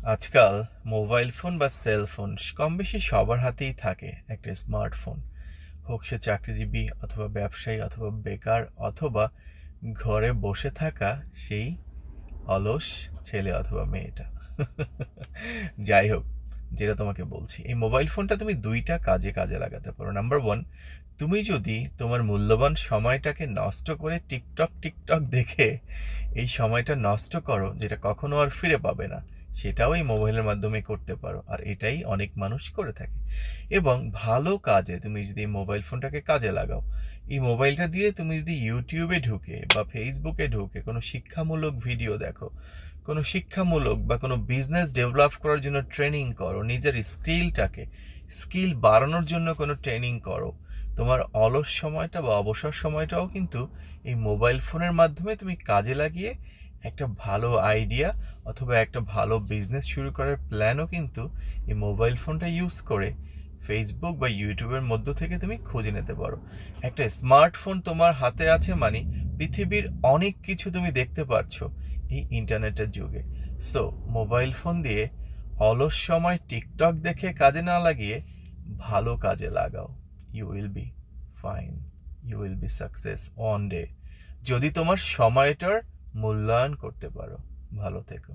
আজকাল mobile phone বা cell phone কম বেশি সবার হাতেই থাকে একটা স্মার্টফোন। হোক সে চাকরিজীবী অথবা ব্যবসায়ী অথবা বেকার অথবা ঘরে বসে থাকা সেই অলস ছেলে অথবা মেয়েটা। যাই হোক, যেটা তোমাকে বলছি, এই মোবাইল ফোনটা তুমি দুইটা কাজে কাজে লাগাতে পারো। নাম্বার ওয়ান, তুমি যদি তোমার মূল্যবান সময়টাকে নষ্ট করে টিকটক টিকটক দেখে এই সময়টা নষ্ট করো, যেটা কখনো আর ফিরে পাবে না, সেটাও এই মোবাইলের মাধ্যমে করতে পারো। আর এটাই অনেক মানুষ করে থাকে। এবং ভালো কাজে তুমি যদি মোবাইল ফোনটাকে কাজে লাগাও, এই মোবাইলটা দিয়ে তুমি যদি ইউটিউবে ঢুকে বা ফেসবুকে ঢুকে কোনো শিক্ষামূলক ভিডিও দেখো, কোনো শিক্ষামূলক বা কোনো বিজনেস ডেভেলপ করার জন্য ট্রেনিং করো, নিজের স্কিল বাড়ানোর জন্য কোনো ট্রেনিং করো, তোমার অলস সময়টা বা অবসর সময়টাও কিন্তু এই মোবাইল ফোনের মাধ্যমে তুমি কাজে লাগিয়ে একটা ভালো আইডিয়া অথবা একটা ভালো বিজনেস শুরু করার প্ল্যানও কিন্তু এই মোবাইল ফোনটা ইউজ করে ফেসবুক বা ইউটিউবের মধ্য থেকে তুমি খুঁজে নিতে পারো। একটা স্মার্টফোন তোমার হাতে আছে মানে পৃথিবীর অনেক কিছু তুমি দেখতে পারছো এই ইন্টারনেটের যুগে। সো মোবাইল ফোন দিয়ে অলস সময় টিকটক দেখে কাজে না লাগিয়ে ভালো কাজে লাগাও। You will be fine, you will be success one day, যদি তোমার সময়টার মূল্যায়ন করতে পারো। ভালো থেকো।